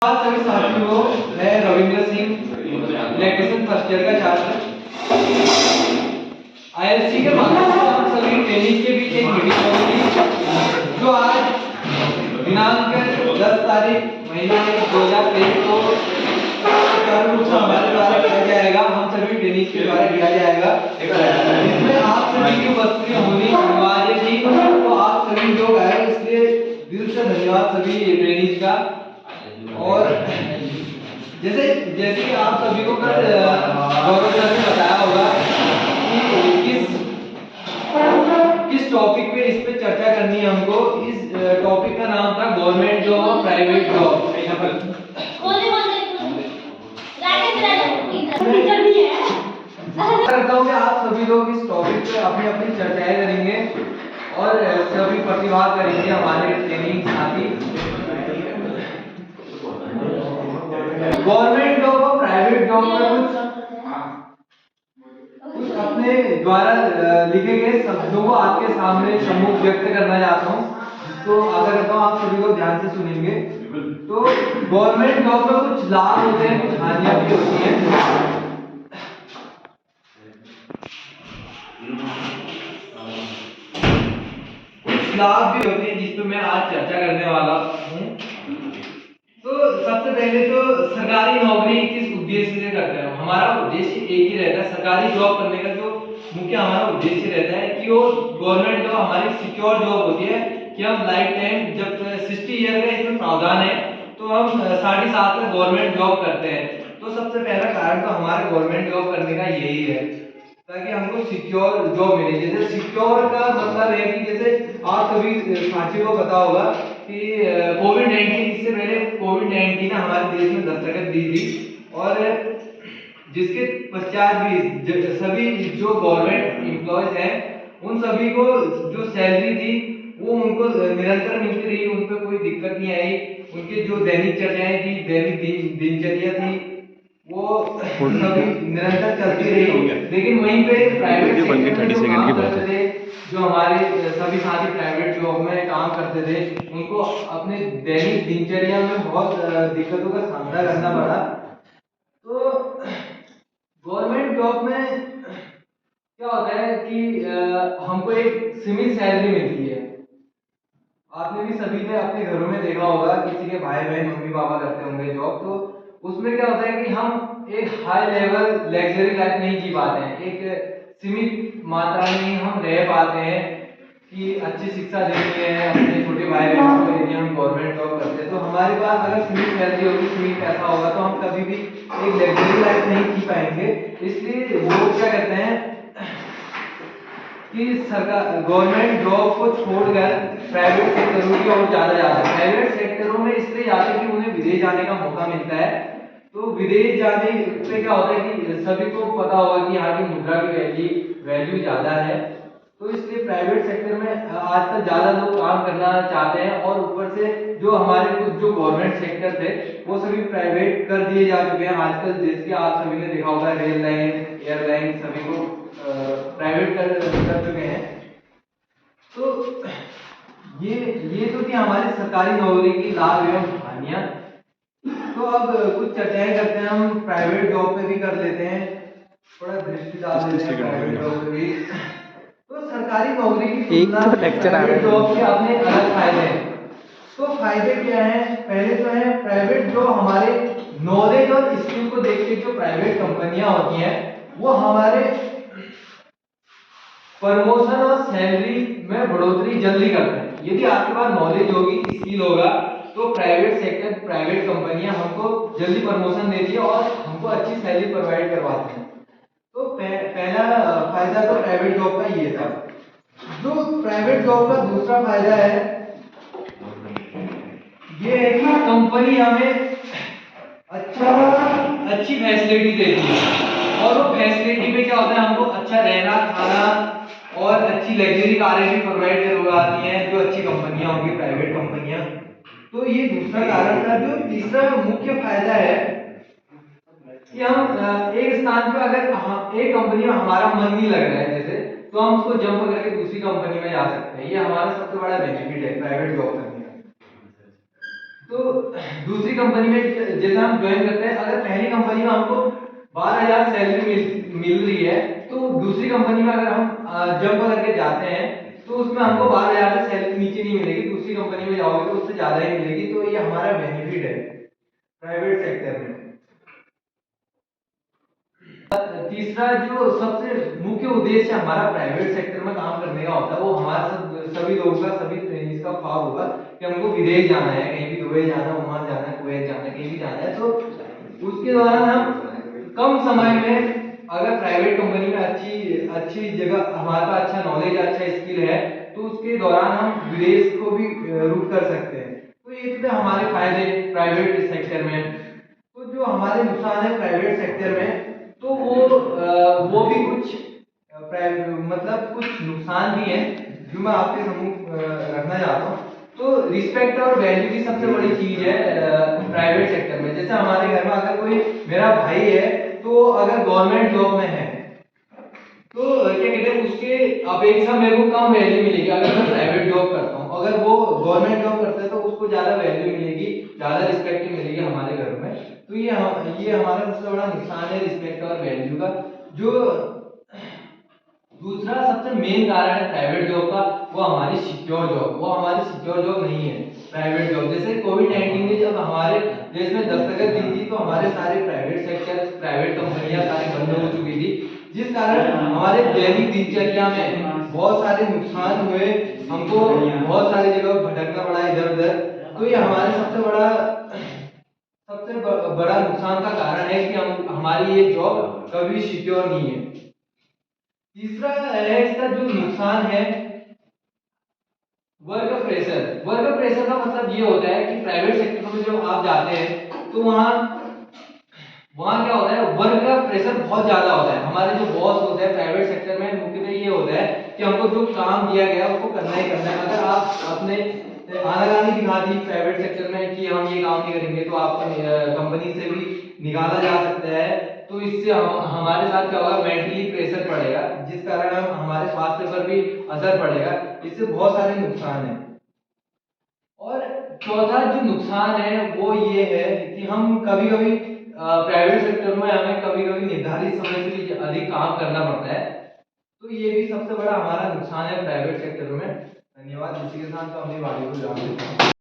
सभी साथियों, मैं Ravindra Singh, electrician first year का छात्र। आईएलसी के माध्यम से हम सभी ट्रेनिंग के बीच एक मीटिंग होगी जो आज दिनांक 10 तारीख महीना 2023 को सुचारू रूप से हमारे द्वारा किया जाएगा। हम सभी ट्रेनिंग के द्वारा किया जाएगा। इसमें आप सभी की उपस्थिति होनी अनिवार्य थी, तो आप सभी लोग आए, इसलिए दिल से धन्यवाद सभी ट्रेनिंग का। और जैसे जैसे आप सभी को कल गौरव सर ने बताया होगा कि किस टॉपिक पे इस पे चर्चा करनी है हमको। इस टॉपिक का नाम था गवर्नमेंट जॉब और प्राइवेट जॉब। करता हूँ कि आप सभी लोग इस टॉपिक पे अपनी अपनी चर्चाएं करेंगे और सभी प्रतिभाग करेंगे हमारे ट्रेनिंग साथी। गवर्नमेंट जॉब और प्राइवेट जॉब में कुछ अपने द्वारा लिखे गए शब्दों को आपके सामने सम्मुख व्यक्त करना चाहता हूँ, तो आशा करता हूँ आप सभी लोग ध्यान से सुनेंगे। तो गवर्नमेंट जॉब में कुछ लाभ होते हैं, कुछ हानियां भी होती हैं। कुछ लाभ भी होते हैं जिस पर मैं आज चर्चा करने वाला हूँ। तो सबसे पहले तो सरकारी नौकरी किस उद्देश्य से करते हैं। हमारा उद्देश्य एक ही रहता है, सरकारी जॉब करने का जो मुख्य हमारा उद्देश्य रहता है कि वो गवर्नमेंट जॉब हमारी सिक्योर जॉब होती है कि हम लाइफ टाइम जब 60 ईयर का इसमें प्रावधान है तो हम 7.5 तक गवर्नमेंट जॉब करते हैं। तो सबसे पहला कारण तो हमारे गवर्नमेंट जॉब करने का यही है ताकि हमको सिक्योर जॉब मिले। जैसे सिक्योर का मतलब है कि जैसे आप सभी साथियों को पता होगा कि कोविड-19, इससे पहले कोविड-19 ने हमारे देश में दस्तक दी थी और जिसके पश्चात भी सभी जो गवर्नमेंट एम्प्लॉयज हैं उन सभी को जो सैलरी थी वो उनको निरंतर मिलती रही, उन पर कोई दिक्कत नहीं आई। उनके जो दैनिक चर्चाएं थी, दैनिक दिनचर्या थी, वो सभी निरंतर चलती रही। लेकिन वहीं पे प्राइवेट सेक्टर में जो काम करते थे, जो हमारे सभी साथी प्राइवेट जॉब में काम करते थे, उनको अपने दैनिक दिनचर्या में बहुत दिक्कतों का सामना करना पड़ा। तो गवर्नमेंट जॉब में क्या होता है कि हमको एक सीमित सैलरी मिलती है। आपने भी सभी ने अपने घरों में देखा होगा, किसी के भाई बहन मम्मी पापा करते होंगे जॉब, तो उसमें क्या होता है कि हम एक हाई लेवल लग्जरी लाइफ नहीं जी पाते हैं, एक सीमित मात्रा में ही हम रह पाते हैं कि अच्छी शिक्षा देनी है अपने छोटे भाई बहनों को। यदि हम गवर्नमेंट जॉब करते हैं तो हमारे पास अगर सीमित सैलरी होगी, सीमित पैसा होगा, तो हम कभी भी एक लग्जरी लाइफ नहीं जी पाएंगे। इसलिए लोग क्या करते हैं कि सरकार गवर्नमेंट जॉब को छोड़कर प्राइवेट सेक्टरों की ओर ज्यादा जाते हैं। प्राइवेट सेक्टरों में इसलिए जाते हैं कि उन्हें विदेश जाने का मौका मिलता है। तो विदेश जाने से क्या होता है कि सभी को पता होगा कि यहाँ की मुद्रा की वैल्यू ज्यादा है, तो इसलिए प्राइवेट सेक्टर में आजकल ज्यादा लोग काम करना चाहते हैं। और ऊपर से जो हमारे कुछ जो गवर्नमेंट सेक्टर थे वो सभी प्राइवेट कर दिए जा चुके हैं आजकल। जैसे आप सभी ने देखा होगा रेल लाइन, एयरलाइन सभी को प्राइवेट कर चुके हैं। तो ये तो थी हमारी सरकारी नौकरी की लाभ एवं हानियां। तो अब कुछ चर्चाएं करते हैं हम प्राइवेट जॉब पे भी कर लेते हैं, थोड़ा दृष्टि डाल देते हैं प्राइवेट जॉब पे भी। तो सरकारी नौकरी की तुलना में प्राइवेट जॉब के अपने अलग फायदे हैं। तो फायदे क्या हैं? पहले तो है प्राइवेट जॉब हमारे नॉलेज और स्किल को देख के जो प्राइवेट कंपनियां होती हैं वो हमारे प्रमोशन और सैलरी में बढ़ोतरी जल्दी करते हैं। यदि आपके पास नॉलेज होगी, स्किल होगा, तो प्राइवेट सेक्टर, प्राइवेट कंपनियां हमको जल्दी प्रमोशन देती है और हमको अच्छी सैलरी प्रोवाइड करवाते हैं। तो पहला फायदा तो प्राइवेट जॉब का ये था। जो प्राइवेट जॉब का दूसरा फायदा है ये है कि कंपनी हमें अच्छी फैसिलिटी देती है। और वो फैसिलिटी में क्या होता है, हमको अच्छा रहना, खाना और अच्छी लग्जरी कारें भी प्रोवाइड करवाती हैं जो अच्छी कंपनियां होंगी, प्राइवेट कंपनियां। तो ये दूसरा कारण था। जो तीसरा मुख्य फायदा है कि हम एक स्थान पे अगर एक कंपनी में हमारा मन नहीं लग रहा है जैसे, तो हम उसको जंप करके दूसरी कंपनी में जा सकते हैं। ये हमारा सबसे बड़ा बेनिफिट है प्राइवेट जॉब करने का। तो दूसरी कंपनी में जैसे हम ज्वाइन करते हैं, अगर पहली कंपनी में हमको 12,000 सैलरी मिल रही है, तो दूसरी कंपनी में अगर हम जंप करके जाते हैं तो उसमें हमको 12,000 से सैलरी नीचे नहीं मिलेगी, दूसरी कंपनी में जाओगे तो उससे ज्यादा ही मिलेगी। तो ये हमारा बेनिफिट है प्राइवेट सेक्टर में। तीसरा जो सबसे मुख्य उद्देश्य हमारा प्राइवेट सेक्टर में काम करने का होता है, वो हमारा सभी लोगों का, सभी ट्रेनिंग्स का ख्वाब होगा कि हमको विदेश जाना है, कहीं भी दुबई जाना है, ओमान जाना है, कुवैत जाना है, कहीं भी जाना है। तो उसके दौरान हम कम समय में, अगर प्राइवेट कंपनी में अच्छी अच्छी जगह, हमारे पास अच्छा नॉलेज, अच्छा स्किल है, तो उसके दौरान हम विदेश को भी रुक कर सकते हैं। तो ये तो हमारे फायदे प्राइवेट सेक्टर में। तो जो हमारे नुकसान है प्राइवेट सेक्टर में, तो वो भी कुछ मतलब कुछ नुकसान भी है जो मैं आपके सम्मुख रखना चाहता हूँ। तो रिस्पेक्ट और वैल्यू की सबसे बड़ी चीज है प्राइवेट सेक्टर में। जैसे हमारे घर में अगर कोई मेरा भाई है, तो अगर गवर्नमेंट जॉब में है, तो क्या कहते हैं, उसके अपेक्षा मेरे को कम वैल्यू मिलेगी अगर मैं प्राइवेट जॉब करता हूँ। अगर वो गवर्नमेंट जॉब करता है तो उसको ज्यादा वैल्यू मिलेगी, ज्यादा रिस्पेक्ट मिलेगी हमारे घर में। तो ये हमारा सबसे बड़ा नुकसान है रिस्पेक्ट और वैल्यू का। जो दूसरा सबसे मेन कारण है प्राइवेट जॉब का, वो हमारी सिक्योर जॉब। वो हमारी सिक्योर जॉब नहीं है प्राइवेट जॉब। जैसे कोविड-19 ने जब हमारे देश में दस्तक दी थी, तो हमारे सारे प्राइवेट सेक्टर, प्राइवेट कंपनियां सारी बंद हो चुकी थी, जिस कारण हमारे दैनिक दिनचर्या में बहुत सारे नुकसान हुए। हमको बहुत सारी जगह भटकना पड़ा इधर उधर। तो ये हमारे बड़ा नुकसान का कारण है कि हम हमारी ये जॉब कभी सिक्योर नहीं है। तीसरा है इसका जो नुकसान है, वर्क प्रेशर। वर्क प्रेशर का मतलब ये होता है कि प्राइवेट सेक्टर में जब आप जाते हैं तो वहां वहां क्या होता है, वर्क का प्रेशर बहुत ज्यादा होता है। हमारे जो बॉस होते हैं प्राइवेट सेक्टर में, मुख्यतः ये होता है कि हमको जो काम दिया गया उसको करना ही करना है। अगर आप अपने आनाकानी दिखा दी प्राइवेट सेक्टर में कि हम ये काम नहीं करेंगे, तो आपको कंपनी से भी निकाला जा सकता है। तो इससे हमारे साथ क्या होगा, मेंटली प्रेशर पड़ेगा, जिस कारण हम हमारे स्वास्थ्य पर भी असर पड़ेगा। इससे बहुत सारे नुकसान है। और चौथा जो नुकसान है वो ये है कि हम कभी कभी प्राइवेट सेक्टर में हमें कभी कभी निर्धारित समय से भी अधिक काम करना पड़ता है। तो ये भी सबसे बड़ा हमारा नुकसान है प्राइवेट सेक्टर में। धन्यवाद। इसी के साथ तो अपनी वाणी को विराम देते हैं।